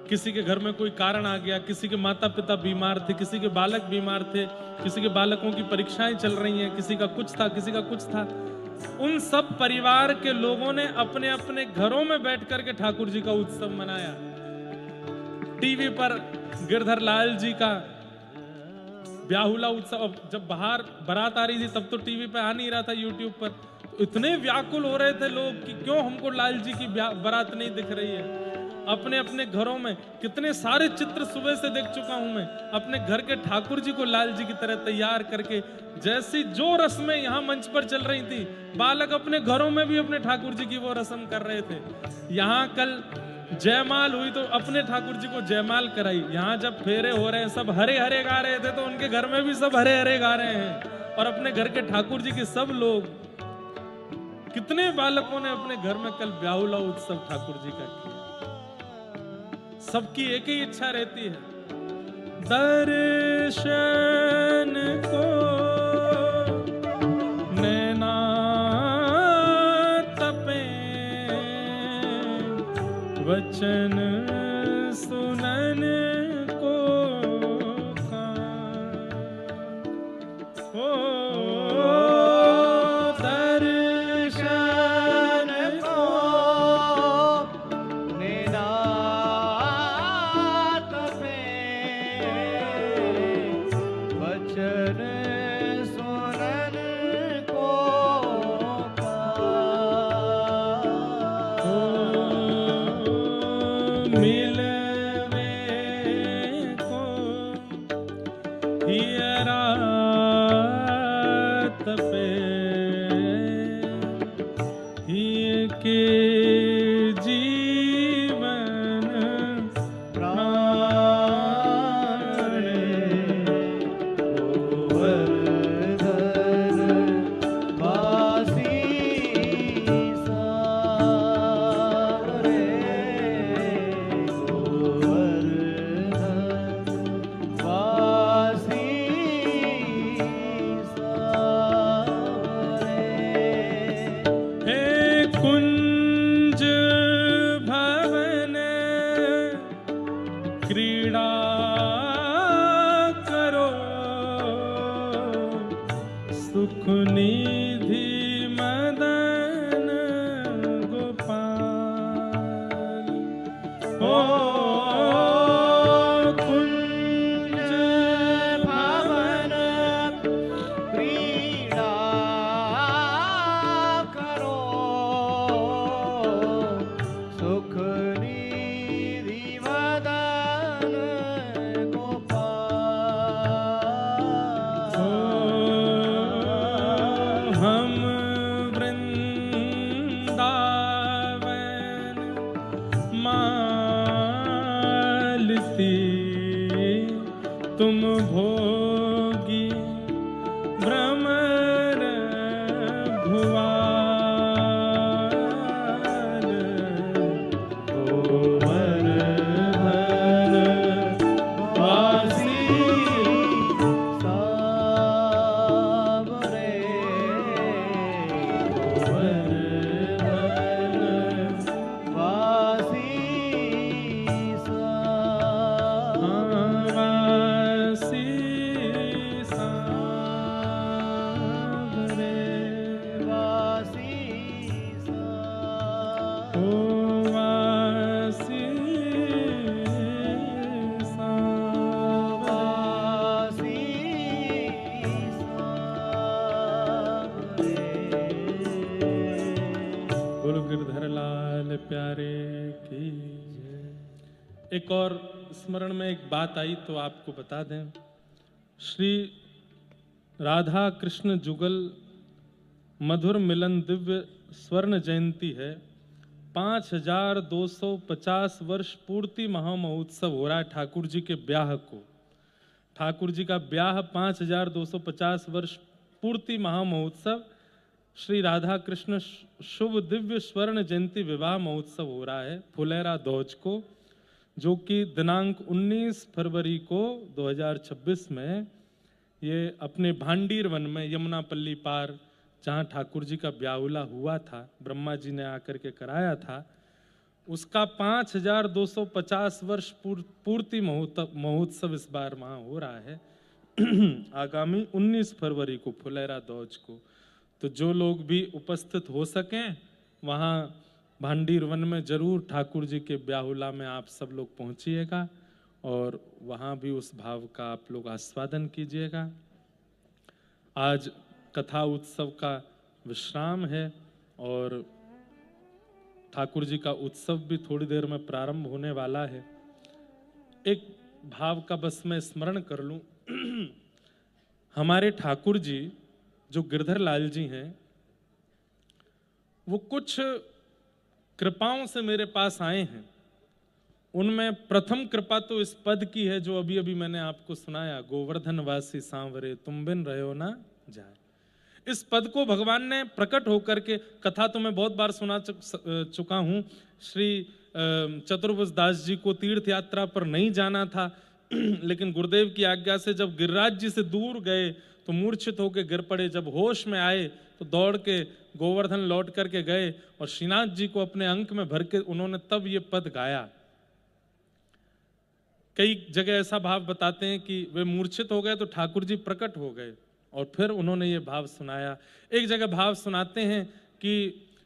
किसी के घर में कोई कारण आ गया, किसी के माता पिता बीमार थे, किसी के बालक बीमार थे, किसी के बालकों की परीक्षाएं चल रही हैं, किसी का कुछ था, किसी का कुछ था। उन सब परिवार के लोगों ने अपने अपने घरों में बैठ करके ठाकुर जी का उत्सव मनाया। टीवी पर गिरधर लाल जी का ब्याहुला उत्सव, अब जब बाहर बारात आ रही थी तब तो टीवी पे आ नहीं रहा था, यूट्यूब पर। तो इतने व्याकुल हो रहे थे लोग कि क्यों हमको लाल जी की बारात नहीं दिख रही है। अपने अपने घरों में कितने सारे चित्र सुबह से देख चुका हूं मैं, अपने घर के ठाकुर जी को लाल जी की तरह तैयार करके, जैसी जो रस्में यहाँ मंच पर चल रही थी, बालक अपने घरों में भी अपने ठाकुर जी की वो रस्म कर रहे थे। यहाँ कल जयमाल हुई तो अपने ठाकुर जी को जयमाल कराई। यहाँ जब फेरे हो रहे हैं सब हरे हरे गा रहे थे, तो उनके घर में भी सब हरे हरे गा रहे हैं। और अपने घर के ठाकुर जी के सब लोग, कितने बालकों ने अपने घर में कल ब्याहुला उत्सव ठाकुर जी का किया। सबकी एक ही इच्छा रहती है, दर्शन को नैना तपे, वचन सुनन को कान। हो दर्शन को नैना तपे, वचन सुनन को कान। मिलवे को हियरा तपे, हिय के जीवन प्राण, गोवर्धन वासी सावरे, गोवर्धन वासी सावरे। हे कुंज भवन क्रीड़ा करो, सुख निधि मदन गोपाल। ओ कुंज भवन क्रीड़ा करो, सुख निधि मदन गोपाल। हम वृंदावन मालती, तुम भोगी भ्रमर भुवाल। गोवर्धन वासी सावरे, गोवर्धन वासी वासी सावरे, वासी ओ वासी सावरे, बोलो गिरधर लाल प्यारे की जय। एक और स्मरण में एक बात आई तो आपको बता दें, श्री राधा कृष्ण जुगल मधुर मिलन दिव्य स्वर्ण जयंती है। 5250 वर्ष पूर्ति महामहोत्सव हो रहा है ठाकुर जी के ब्याह को। ठाकुर जी का ब्याह 5250 वर्ष पूर्ति महामहोत्सव, श्री राधा कृष्ण शुभ दिव्य स्वर्ण जयंती विवाह महोत्सव हो रहा है फुलेरा दौज को, जो कि दिनांक 19 फरवरी को 2026 में ये अपने भांडीर वन में यमुनापल्ली पार जहाँ ठाकुर जी का ब्याहुला हुआ था, ब्रह्मा जी ने आकर के कराया था, उसका 5250 वर्ष पूर्ति महोत्सव इस बार वहाँ हो रहा है आगामी 19 फरवरी को फुलेरा दौज को। तो जो लोग भी उपस्थित हो सकें वहाँ भांडीर वन में जरूर ठाकुर जी के ब्याहुला में आप सब लोग पहुँचिएगा और वहाँ भी उस भाव का आप लोग आस्वादन कीजिएगा। आज कथा उत्सव का विश्राम है और ठाकुर जी का उत्सव भी थोड़ी देर में प्रारंभ होने वाला है। एक भाव का बस मैं स्मरण कर लूं हमारे ठाकुर जी जो गिरधर लाल जी हैं, वो कुछ कृपाओं से मेरे पास आए हैं। उनमें प्रथम कृपा तो इस पद की है जो अभी अभी मैंने आपको सुनाया, गोवर्धन वासी सांवरे तुम बिन रहो ना जाए। इस पद को भगवान ने प्रकट होकर के, कथा तो मैं बहुत बार सुना चुका हूं, श्री चतुर्भुज दास जी को तीर्थ यात्रा पर नहीं जाना था लेकिन गुरुदेव की आज्ञा से जब गिरिराज जी से दूर गए तो मूर्छित होकर गिर पड़े। जब होश में आए तो दौड़ के गोवर्धन लौट करके गए और श्रीनाथ जी को अपने अंक में भर के उन्होंने तब ये पद गाया। कई जगह ऐसा भाव बताते हैं कि वे मूर्छित हो गए तो ठाकुर जी प्रकट हो गए और फिर उन्होंने ये भाव सुनाया। एक जगह भाव सुनाते हैं कि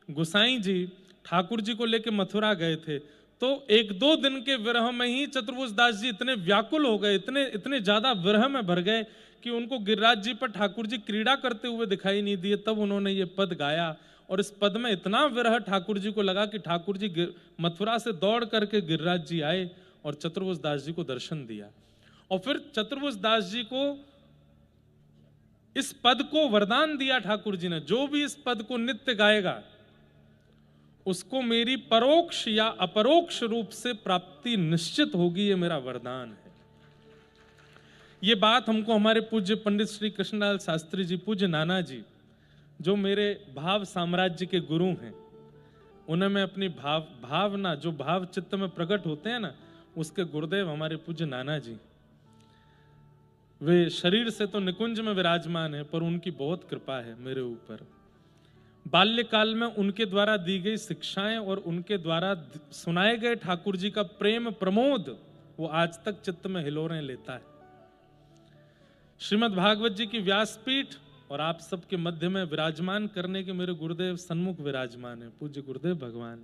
गोसाई जी ठाकुर जी को लेकर मथुरा गए थे तो एक दो दिन के विरह में ही चतुर्भुज दास जी इतने व्याकुल हो गए, इतने ज्यादा विरह में भर गए कि उनको गिरिराज जी पर ठाकुर जी क्रीड़ा करते हुए दिखाई नहीं दिए। तब उन्होंने ये पद गाया और इस पद में इतना विरह ठाकुर जी को लगा कि ठाकुर जी मथुरा से दौड़ करके गिरिराज जी आए और चतुर्भुज दास जी को दर्शन दिया। और फिर चतुर्भुज दास जी को इस पद को वरदान दिया ठाकुर जी ने, जो भी इस पद को नित्य गाएगा उसको मेरी परोक्ष या अपरोक्ष रूप से प्राप्ति निश्चित होगी, ये मेरा वरदान है। ये बात हमको हमारे पूज्य पंडित श्री कृष्णलाल शास्त्री जी, पूज्य नाना जी, जो मेरे भाव साम्राज्य के गुरु हैं, उन्हें मैं अपनी भावना जो भाव चित्त में प्रकट होते हैं ना, उसके गुरुदेव हमारे पूज्य नाना जी, वे शरीर से तो निकुंज में विराजमान है पर उनकी बहुत कृपा है मेरे ऊपर। बाल्यकाल में उनके द्वारा दी गई शिक्षाएं और उनके द्वारा सुनाए गए ठाकुर जी का प्रेम प्रमोद वो आज तक चित्त में हिलोरें लेता है। श्रीमद् भागवत जी की व्यासपीठ और आप सबके मध्य में विराजमान करने के मेरे गुरुदेव सन्मुख विराजमान है, पूज्य गुरुदेव भगवान।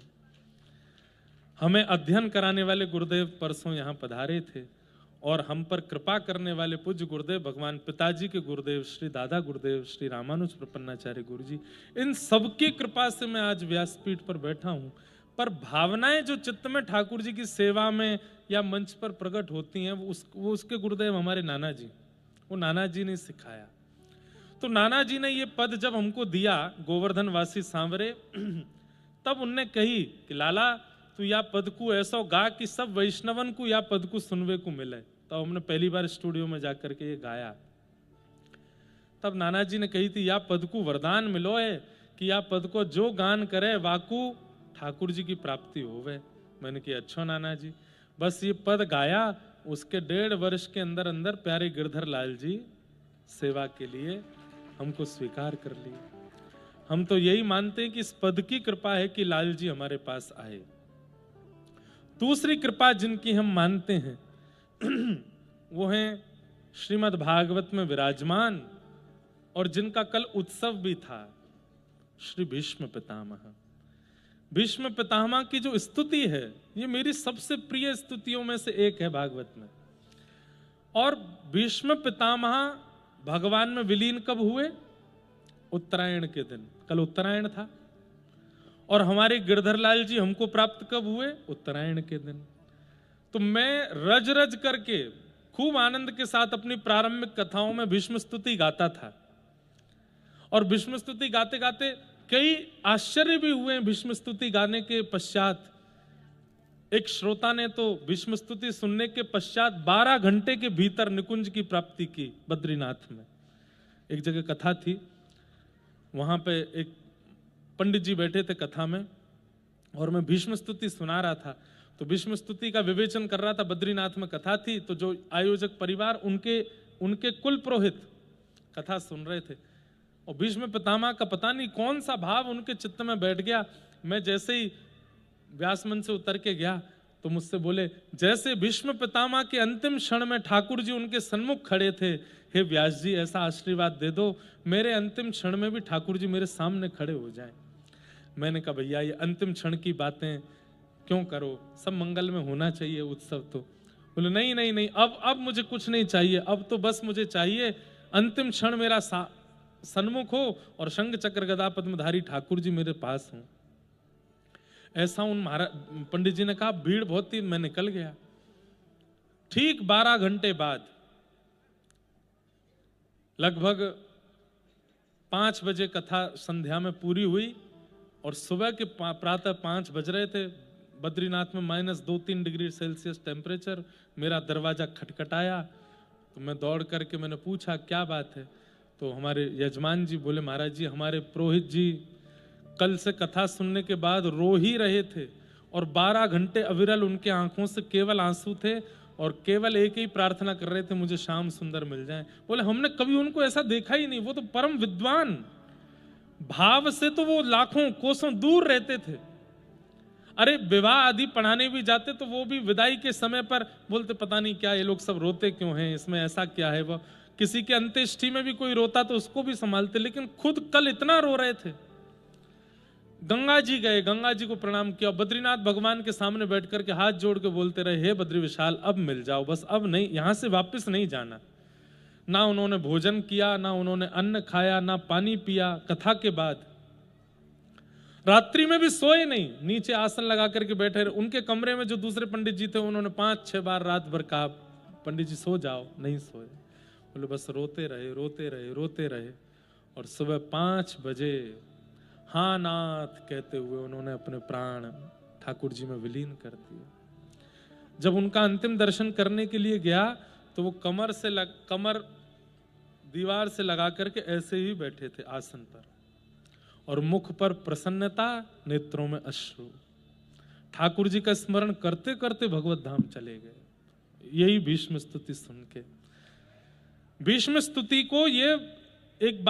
हमें अध्ययन कराने वाले गुरुदेव परसों यहाँ पधारे थे और हम पर कृपा करने वाले पूज्य गुरुदेव भगवान, पिताजी के गुरुदेव श्री दादा गुरुदेव श्री रामानुज प्रपन्नाचार्य गुरु जी, इन सबकी कृपा से मैं आज व्यासपीठ पर बैठा हूँ। पर भावनाएं जो चित्त में ठाकुर जी की सेवा में या मंच पर प्रकट होती हैं वो उसके गुरुदेव हमारे नाना जी, वो नाना जी ने सिखाया। तो नाना जी ने ये पद जब हमको दिया, गोवर्धन वासी सांवरे, तब उनने कही कि लाला तू या पद को ऐसा गा कि सब वैष्णवन को या पद को सुनवे को मिले। तो हमने पहली बार स्टूडियो में जाकर के ये गाया। तब नाना जी ने कही थी या पद को वरदान मिलो है कि या पद को जो गान करे वाकू ठाकुर जी की प्राप्ति होवे। मैंने कहा अच्छा नाना जी, बस ये पद गाया, उसके 1.5 वर्ष के अंदर अंदर प्यारे गिरधर लाल जी सेवा के लिए हमको स्वीकार कर लिए। हम तो यही मानते हैं कि इस पद की कृपा है कि लाल जी हमारे पास आए। दूसरी कृपा जिनकी हम मानते हैं वो है श्रीमद् भागवत में विराजमान और जिनका कल उत्सव भी था, श्री भीष्म पितामह। भीष्म पितामह की जो स्तुति है ये मेरी सबसे प्रिय स्तुतियों में से एक है भागवत में। और भीष्म पितामह भगवान में विलीन कब हुए? उत्तरायण के दिन। कल उत्तरायण था। और हमारे गिरधर लाल जी हमको प्राप्त कब हुए? उत्तरायण के दिन। तो मैं रज रज करके खूब आनंद के साथ अपनी प्रारंभिक कथाओं में भीष्म स्तुति गाता था। और भीष्म स्तुति गाते गाते कई आश्चर्य भी हुए। भीष्म स्तुति गाने के पश्चात एक श्रोता ने तो भीष्म स्तुति सुनने के पश्चात 12 घंटे के भीतर निकुंज की प्राप्ति की बद्रीनाथ में। एक जगह कथा थी, वहां पे एक पंडित जी बैठे थे कथा में और मैं भीष्म स्तुति सुना रहा था। तो भीष्म स्तुति का विवेचन कर रहा था। बद्रीनाथ में कथा थी तो जो आयोजक परिवार उनके कुल पुरोहित कथा सुन रहे थे और भीष्म पितामह का पता नहीं कौन सा भाव उनके चित्त में बैठ गया। मैं जैसे ही व्यासमंच से उतर के गया तो मुझसे बोले, जैसे भीष्म पितामह के अंतिम क्षण में ठाकुर जी उनके सन्मुख खड़े थे, हे व्यास जी ऐसा आशीर्वाद दे दो मेरे अंतिम क्षण में भी ठाकुर जी मेरे सामने खड़े हो जाएं। मैंने कहा भैया ये अंतिम क्षण की बातें क्यों करो, सब मंगल में होना चाहिए उत्सव। तो बोले नहीं नहीं नहीं, अब मुझे कुछ नहीं चाहिए, अब तो बस मुझे चाहिए अंतिम क्षण मेरा सन्मुख हो और शंख चक्र गदा पद्मधारी ठाकुर जी मेरे पास हों। ऐसा उन महाराज पंडित जी ने कहा। भीड़ बहुत थी, मैं निकल गया। ठीक 12 घंटे बाद लगभग 5 बजे कथा संध्या में पूरी हुई और सुबह के प्रातः 5 बज रहे थे। बद्रीनाथ में -2-3 डिग्री सेल्सियस टेम्परेचर। मेरा दरवाजा खटखटाया तो मैं दौड़ करके मैंने पूछा क्या बात है। तो हमारे यजमान जी बोले, महाराज जी हमारे पुरोहित जी कल से कथा सुनने के बाद रो ही रहे थे और 12 घंटे अविरल उनके आंखों से केवल आंसू थे और केवल एक ही प्रार्थना कर रहे थे, मुझे श्याम सुंदर मिल जाए। बोले हमने कभी उनको ऐसा देखा ही नहीं, वो तो परम विद्वान, भाव से तो वो लाखों कोसों दूर रहते थे। अरे विवाह आदि पढ़ाने भी जाते तो वो भी विदाई के समय पर बोलते पता नहीं क्या ये लोग सब रोते क्यों हैं, इसमें ऐसा क्या है। वो किसी के अंत्येष्टि में भी कोई रोता तो उसको भी संभालते, लेकिन खुद कल इतना रो रहे थे। गंगा जी गए, गंगा जी को प्रणाम किया, बद्रीनाथ भगवान के सामने बैठ करके हाथ जोड़ के बोलते रहे, हे बद्री विशाल अब मिल जाओ, बस अब नहीं, यहां से वापस नहीं जाना। ना उन्होंने भोजन किया, ना उन्होंने अन्न खाया, ना पानी पिया। कथा के बाद रात्रि में भी सोए नहीं, नीचे आसन लगा करके बैठे रहे। उनके कमरे में जो दूसरे पंडित जी थे उन्होंने 5-6 बार रात भर कहा पंडित जी सो जाओ, नहीं सोए। बोले बस रोते रहे रोते रहे रोते रहे और सुबह 5 बजे हाँ नाथ कहते हुए उन्होंने अपने प्राण ठाकुर जी में विलीन कर दिए। जब उनका अंतिम दर्शन करने के लिए गया तो वो कमर दीवार से लगा करके ऐसे ही बैठे थे आसन पर और मुख पर प्रसन्नता, नेत्रों में अश्रु। ठाकुर जी का स्मरण करते करते भगवत धाम चले गए। यही भीष्म स्तुति सुन के, भीष्म स्तुति को ये एक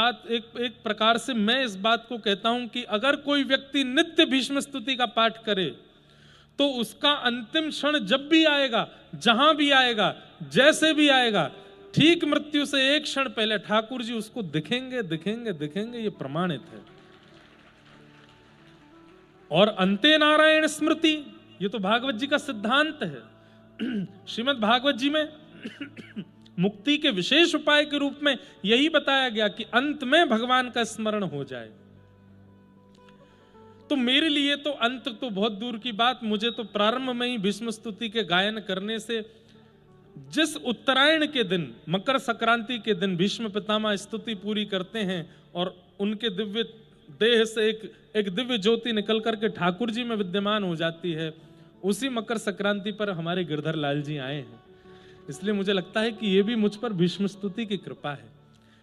प्रकार से मैं इस बात को कहता हूं कि अगर कोई व्यक्ति नित्य भीष्म स्तुति का पाठ करे तो उसका अंतिम क्षण जब भी आएगा, जहां भी आएगा, जैसे भी आएगा, ठीक मृत्यु से एक क्षण पहले ठाकुर जी उसको दिखेंगे दिखेंगे दिखेंगे, ये प्रमाणित है। और अंते नारायण स्मृति, ये तो भागवत जी का सिद्धांत है। श्रीमद् भागवत जी में मुक्ति के विशेष उपाय के रूप में यही बताया गया कि अंत में भगवान का स्मरण हो जाए। तो मेरे लिए तो अंत तो बहुत दूर की बात, मुझे तो प्रारंभ में ही भीष्म स्तुति के गायन करने से, जिस उत्तरायण के दिन, मकर संक्रांति के दिन भीष्म पितामह स्तुति पूरी करते हैं और उनके दिव्य देह से एक दिव्य ज्योति निकल करके ठाकुर जी में विद्यमान हो जाती है, उसी मकर संक्रांति पर हमारे गिरधर लाल जी आए हैं। इसलिए मुझे लगता है कि ये भी मुझ पर भीष्म स्तुति की कृपा है।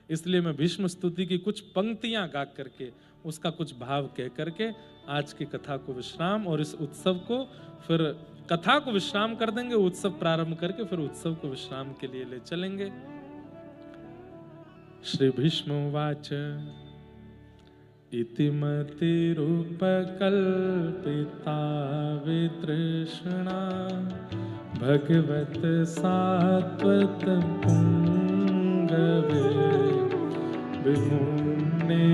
इसलिए मैं भीष्म स्तुति की कुछ पंक्तियां गा करके, उसका कुछ भाव कह करके आज की कथा को विश्राम और इस उत्सव को, फिर कथा को विश्राम कर देंगे, उत्सव प्रारंभ करके फिर उत्सव को विश्राम के लिए ले चलेंगे। श्री भीष्म उवाच इति मतिरूपकल्पिता वितृष्णा भगवत सात्वत पुंगवे विमुने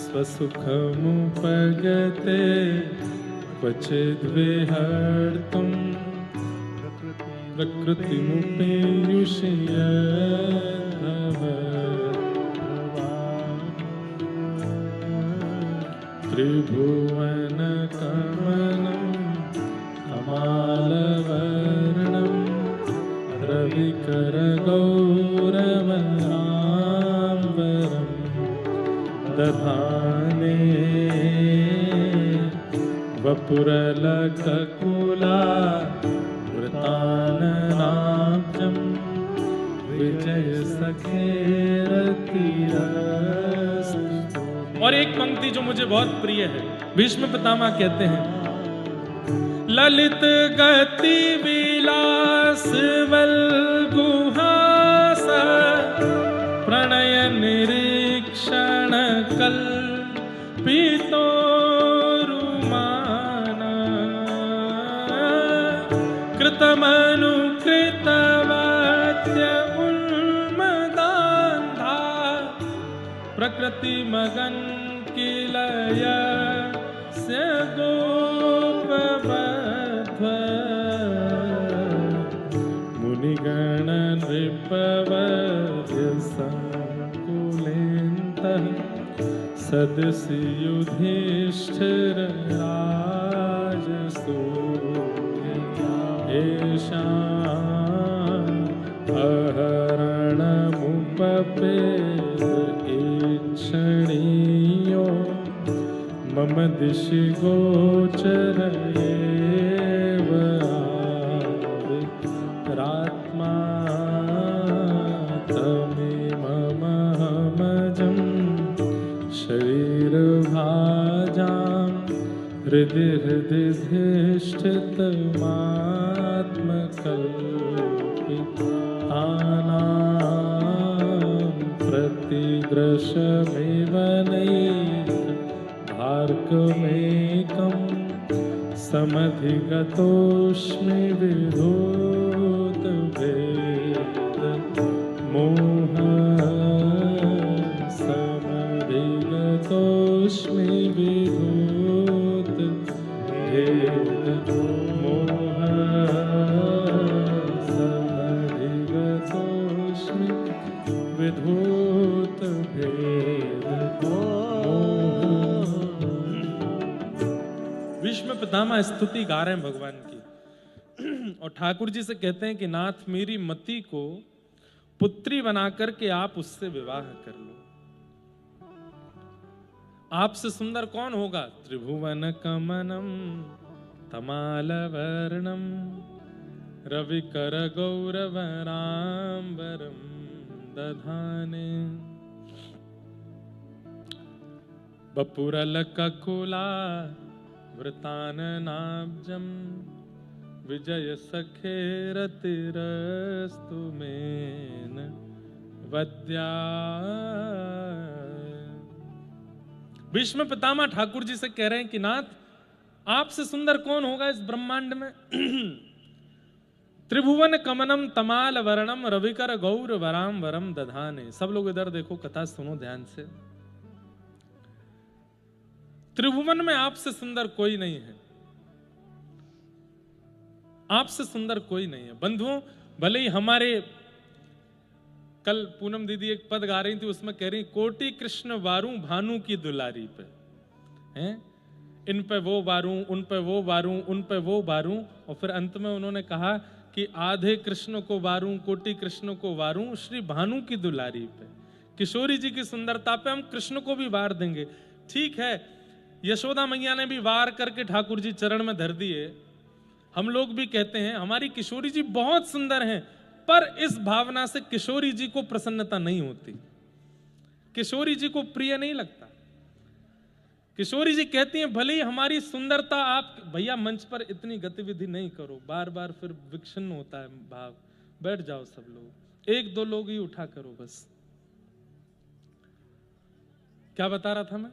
स्वसुखमुपगते क्वचिद्विहर्तुं प्रकृतिमुपेयुषयद्भव त्रिभुवनकमलं कमालवर्णं रविकरगौरवराम्बरं दधाने वपुरलककुला वृताननाब्जं विजयसखेरतिरस्तु। और एक पंक्ति जो मुझे बहुत प्रिय है, भीष्म पितामह कहते हैं, ललित गति विलास वल्गुहास क्षण कल्पितो रुमाना कृतमनुकृतवाद्य उन्मदान्धा प्रकृति मगन किलय से गोपबद्ध मुनिगण नृपवर्य संकुलेन्तः सदसि युधिष्ठिर राजसूय येषाम् अहरणमुपपेद ईक्षणीयो मम दिशि गोचर एव आविरात्मा तमिममहमजं शरीरभाजां हृदि हृदि धिष्ठितमात्मकल्पितानां प्रतिदृशमेव नैकभार्गमेकं समधिगतोऽस्मि विधूतभेद मोह समधिगतोऽस्मि विधूतभेद मोह समधिगतोऽस्मि विधूतभेद मोह। भीष्म पितामह स्तुति गा रहे हैं भगवान की और ठाकुर जी से कहते हैं कि नाथ मेरी मति को पुत्री बना करके आप उससे विवाह कर लो। आपसे सुंदर कौन होगा? त्रिभुवन कमनम तमालवर्णम रविकर गौरवराम्बरम दधाने बपुरल ककुला वृताननाब्जं विजय सखे रतिरस्तु मेन वद्या। भीष्म पितामह ठाकुर जी से कह रहे हैं कि नाथ आपसे सुंदर कौन होगा इस ब्रह्मांड में? त्रिभुवन कमनम तमाल वर्णम रविकर गौर वराम वरम दधाने। सब लोग इधर देखो, कथा सुनो ध्यान से। त्रिभुवन में आपसे सुंदर कोई नहीं है, आपसे सुंदर कोई नहीं है। बंधुओं, भले ही हमारे कल पूनम दीदी एक पद गा रही थी, उसमें कह रही कोटि कृष्ण वारू भानु की दुलारी पे हैं, इन पे वो वारू, उन पे वो वारू, उन पे वो वारू, और फिर अंत में उन्होंने कहा कि आधे कृष्ण को वारू, कोटि कृष्ण को वारू, श्री भानु की दुलारी पे। किशोरी जी की सुंदरता पे हम कृष्ण को भी वार देंगे। ठीक है, यशोदा मैया ने भी वार करके ठाकुर जी चरण में धर दिए। हम लोग भी कहते हैं हमारी किशोरी जी बहुत सुंदर हैं, पर इस भावना से किशोरी जी को प्रसन्नता नहीं होती, किशोरी जी को प्रिय नहीं लगता। किशोरी जी कहती हैं भले ही हमारी सुंदरता, आप भैया मंच पर इतनी गतिविधि नहीं करो, बार बार फिर विक्षिन्न होता है भाव, बैठ जाओ सब लोग, एक दो लोग ही उठा करो बस। क्या बता रहा था मैं?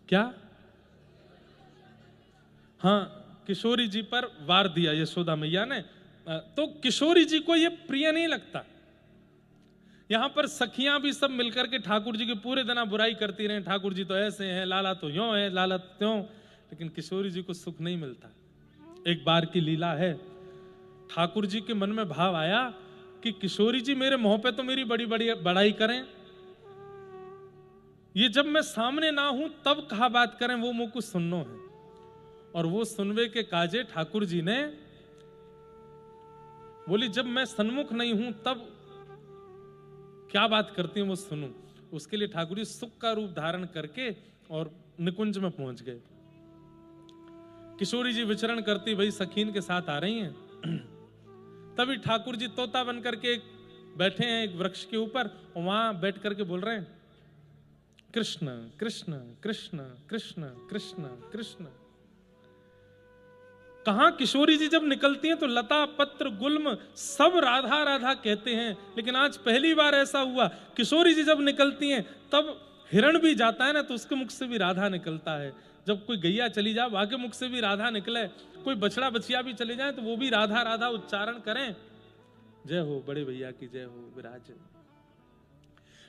क्या? हाँ, किशोरी जी पर वार दिया यशोदा मैया ने, तो किशोरी जी को यह प्रिय नहीं लगता। यहां पर सखियां भी सब मिलकर के ठाकुर जी की पूरे दिन बुराई करती रहे, ठाकुर जी तो ऐसे हैं, लाला तो यों है, लाला त्यों, लेकिन किशोरी जी को सुख नहीं मिलता। एक बार की लीला है, ठाकुर जी के मन में भाव आया कि किशोरी जी मेरे मुंह पे तो मेरी बड़ी बड़ी बड़ाई करें, ये जब मैं सामने ना हूं तब कहा बात करें, वो मुंह कुछ सुननो है। और वो सुनवे के काजे ठाकुर जी ने बोली जब मैं सन्मुख नहीं हूं तब क्या बात करती हूं वो सुनूं। उसके लिए ठाकुर जी सुख का रूप धारण करके और निकुंज में पहुंच गए। किशोरी जी विचरण करती भाई सखीन के साथ आ रही हैं। तभी ठाकुर जी तोता बन करके बैठे हैं एक वृक्ष के ऊपर, और वहां बैठ करके बोल रहे हैं कृष्ण कृष्ण कृष्ण कृष्ण कृष्ण कृष्ण। कहां किशोरी जी जब निकलती हैं तो लता पत्र गुल्म सब राधा राधा कहते हैं, लेकिन आज पहली बार ऐसा हुआ किशोरी जी जब निकलती हैं तब हिरण भी जाता है ना तो उसके मुख से भी राधा निकलता है। जब कोई गैया चली जाए आगे मुख से भी राधा निकले, कोई बछड़ा बछिया भी चले जाए तो वो भी राधा राधा उच्चारण करें। जय हो बड़े भैया की जय हो विराज।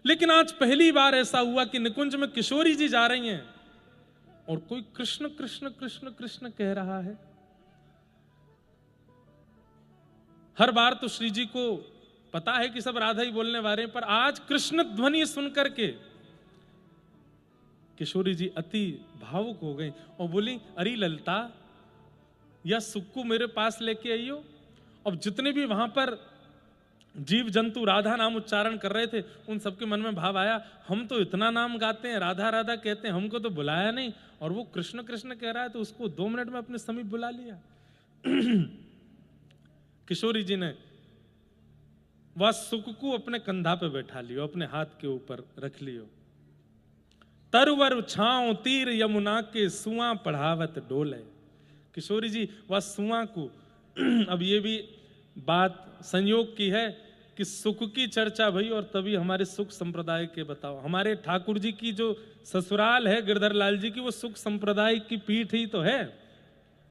लेकिन आज पहली बार ऐसा हुआ कि निकुंज में किशोरी जी जा रही हैं और कोई कृष्ण कृष्ण कृष्ण कृष्ण कह रहा है। हर बार तो श्री जी को पता है कि सब राधा ही बोलने वाले हैं, पर आज कृष्ण ध्वनि सुनकर के किशोरी जी अति भावुक हो गई और बोली, अरे ललता या सुक्कू मेरे पास लेके आइयो। अब जितने भी वहां पर जीव जंतु राधा नाम उच्चारण कर रहे थे उन सबके मन में भाव आया, हम तो इतना नाम गाते हैं, राधा राधा कहते हैं, हमको तो बुलाया नहीं, और वो कृष्ण कृष्ण कह रहा है तो उसको 2 मिनट में अपने समीप बुला लिया। किशोरी जी ने वह सुक्कू अपने कंधा पे बैठा लियो, अपने हाथ के ऊपर रख लियो। तरवर छांव तीर यमुना के सुआ पढ़ावत डोले। किशोरी जी वह सुआ को अब ये भी बात संयोग की है कि सुख की चर्चा भई और तभी हमारे सुख संप्रदाय के बताओ। हमारे ठाकुर जी की जो ससुराल है गिरधर लाल जी की, वो सुख संप्रदाय की पीठ ही तो है।